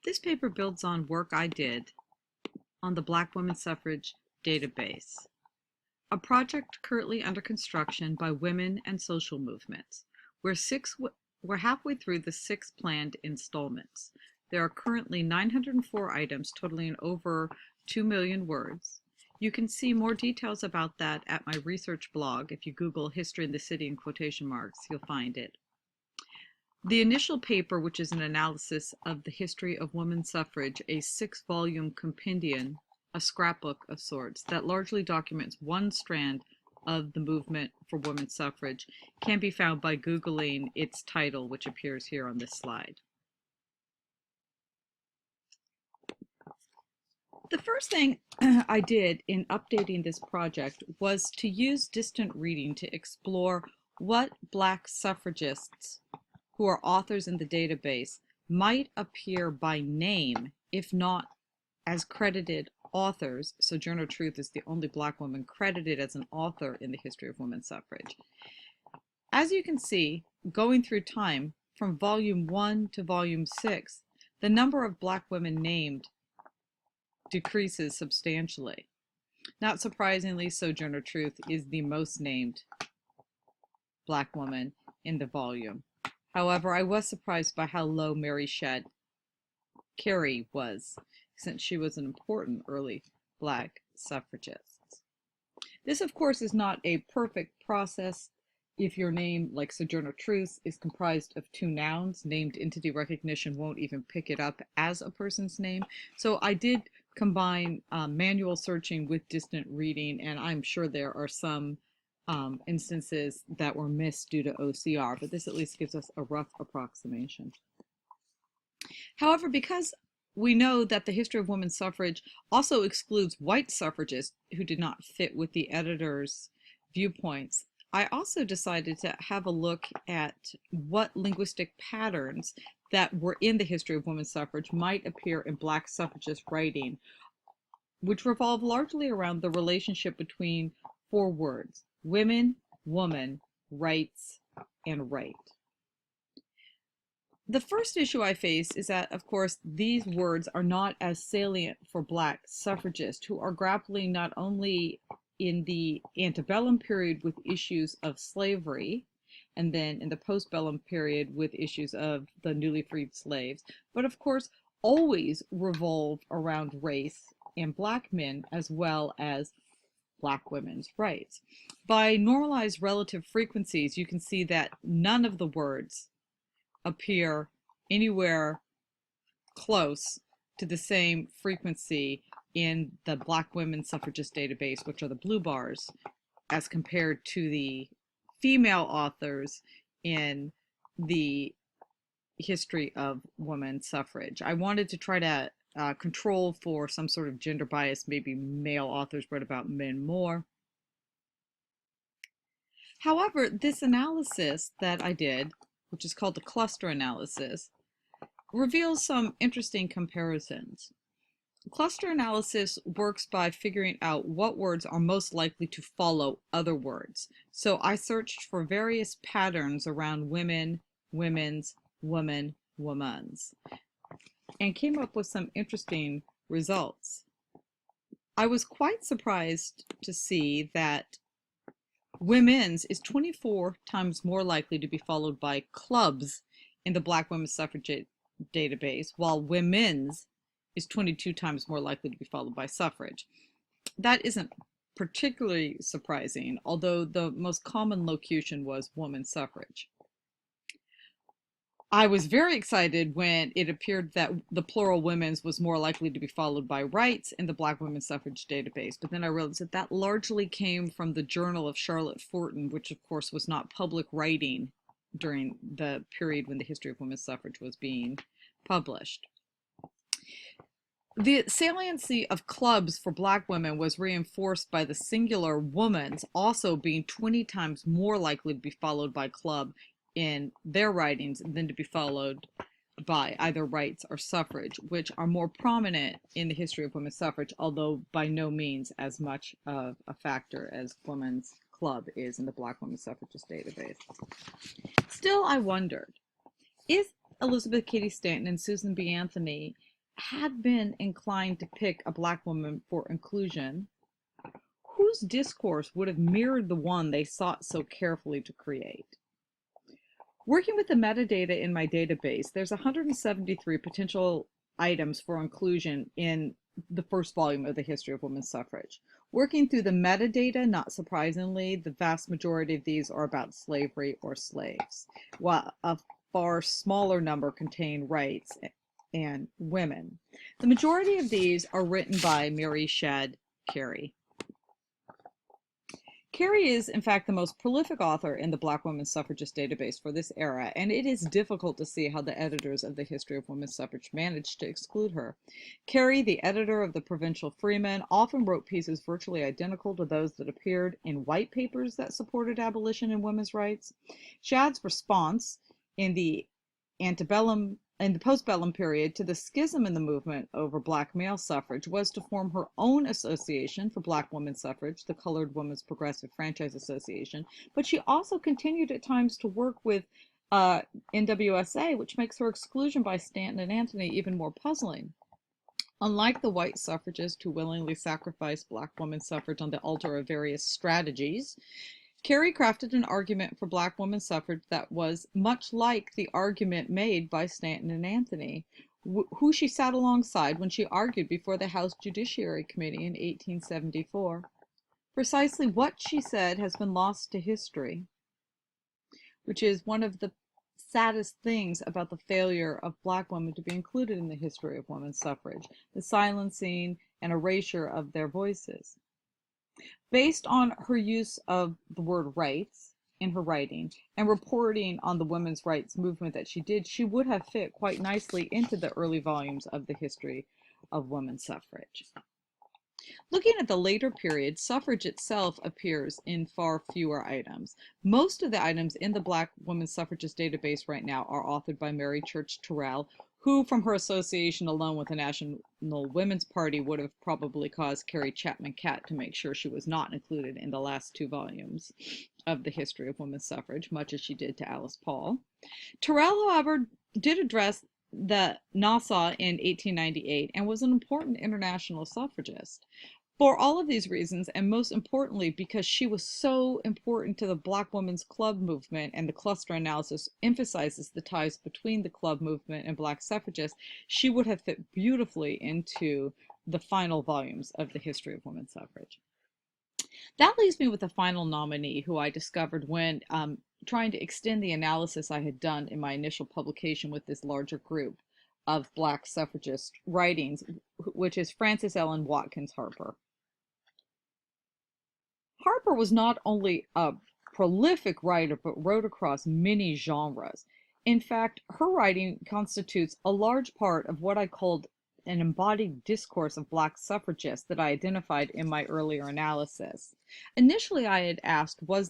This paper builds on work I did on the Black Women's Suffrage Database, a project currently under construction by Women and Social Movements. We're halfway through the 6 planned installments. There are currently 904 items totaling over 2 million words. You can see more details about that at my research blog. If you Google "History in the City" in quotation marks, you'll find it. The initial paper, which is an analysis of the history of women's suffrage, a 6-volume compendium, a scrapbook of sorts, that largely documents one strand of the movement for women's suffrage, can be found by Googling its title, which appears here on this slide. The first thing I did in updating this project was to use distant reading to explore what Black suffragists who are authors in the database might appear by name, if not as credited authors. Sojourner Truth is the only Black woman credited as an author in the history of women's suffrage. As you can see, going through time, from volume 1 to volume 6, the number of Black women named decreases substantially. Not surprisingly, Sojourner Truth is the most named Black woman in the volume. However, I was surprised by how low Mary Shedd Cary was, since she was an important early Black suffragist. This, of course, is not a perfect process. If your name, like Sojourner Truth, is comprised of 2 nouns, named entity recognition won't even pick it up as a person's name. So I did combine manual searching with distant reading, and I'm sure there are some instances that were missed due to OCR, but this at least gives us a rough approximation. However, because we know that the history of women's suffrage also excludes white suffragists who did not fit with the editor's viewpoints, I also decided to have a look at what linguistic patterns that were in the history of women's suffrage might appear in Black suffragist writing, which revolve largely around the relationship between 4 words: women, woman, rights, and right. The first issue I face is that, of course, these words are not as salient for Black suffragists, who are grappling not only in the antebellum period with issues of slavery, and then in the postbellum period with issues of the newly freed slaves, but of course always revolve around race and Black men, as well as Black women's rights. By normalized relative frequencies, you can see that none of the words appear anywhere close to the same frequency in the Black women's suffragist database, which are the blue bars, as compared to the female authors in the history of women's suffrage. I wanted to try to control for some sort of gender bias. Maybe male authors wrote about men more. However, this analysis that I did, which is called the cluster analysis, reveals some interesting comparisons. Cluster analysis works by figuring out what words are most likely to follow other words. So I searched for various patterns around women, women's, woman, woman's, and came up with some interesting results. I was quite surprised to see that women's is 24 times more likely to be followed by clubs in the Black women's suffrage database, while women's is 22 times more likely to be followed by suffrage. That isn't particularly surprising, although the most common locution was women's suffrage. I was very excited when it appeared that the plural women's was more likely to be followed by rights in the Black women's suffrage database, but then I realized that that largely came from the Journal of Charlotte Forten, which of course was not public writing during the period when the history of women's suffrage was being published. The saliency of clubs for Black women was reinforced by the singular woman's also being 20 times more likely to be followed by club in their writings than to be followed by either rights or suffrage, which are more prominent in the history of women's suffrage, although by no means as much of a factor as women's club is in the Black women's suffragist database. Still, I wondered, is Elizabeth Cady Stanton and Susan B. Anthony had been inclined to pick a Black woman for inclusion, whose discourse would have mirrored the one they sought so carefully to create? Working with the metadata in my database, there's 173 potential items for inclusion in the first volume of the History of Women's Suffrage. Working through the metadata, not surprisingly, the vast majority of these are about slavery or slaves, while a far smaller number contain rights and women. The majority of these are written by Mary Shadd Cary. Cary is, in fact, the most prolific author in the Black women's suffragist database for this era, and it is difficult to see how the editors of the History of Women's Suffrage managed to exclude her. Cary, the editor of the Provincial Freeman, often wrote pieces virtually identical to those that appeared in white papers that supported abolition and women's rights. Shadd's response in the postbellum period to the schism in the movement over Black male suffrage was to form her own association for Black women's suffrage, the Colored Women's Progressive Franchise Association, but she also continued at times to work with NWSA, which makes her exclusion by Stanton and Anthony even more puzzling. Unlike the white suffragists who willingly sacrificed Black women's suffrage on the altar of various strategies, Cary crafted an argument for Black women's suffrage that was much like the argument made by Stanton and Anthony, who she sat alongside when she argued before the House Judiciary Committee in 1874. Precisely what she said has been lost to history, which is one of the saddest things about the failure of Black women to be included in the history of women's suffrage, the silencing and erasure of their voices. Based on her use of the word rights in her writing and reporting on the women's rights movement that she did, she would have fit quite nicely into the early volumes of the History of Women's Suffrage. Looking at the later period, suffrage itself appears in far fewer items. Most of the items in the Black women's suffragist database right now are authored by Mary Church Terrell, who, from her association alone with the National Women's Party, would have probably caused Carrie Chapman Catt to make sure she was not included in the last two volumes of the History of Women's Suffrage, much as she did to Alice Paul. Terrell, however, did address the Nassau in 1898 and was an important international suffragist. For all of these reasons, and most importantly because she was so important to the Black Women's Club movement, and the cluster analysis emphasizes the ties between the club movement and Black suffragists, she would have fit beautifully into the final volumes of the History of Women's Suffrage. That leaves me with the final nominee, who I discovered when trying to extend the analysis I had done in my initial publication with this larger group of Black suffragist writings, which is Frances Ellen Watkins Harper. Harper was not only a prolific writer, but wrote across many genres. In fact, her writing constitutes a large part of what I called an embodied discourse of Black suffragists that I identified in my earlier analysis. Initially, I had asked, were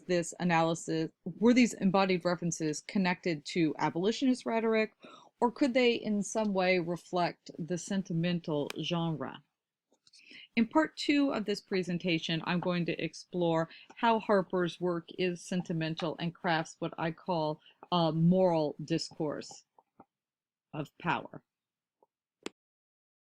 these embodied references connected to abolitionist rhetoric, or could they in some way reflect the sentimental genre? In part 2 of this presentation, I'm going to explore how Harper's work is sentimental and crafts what I call a moral discourse of power.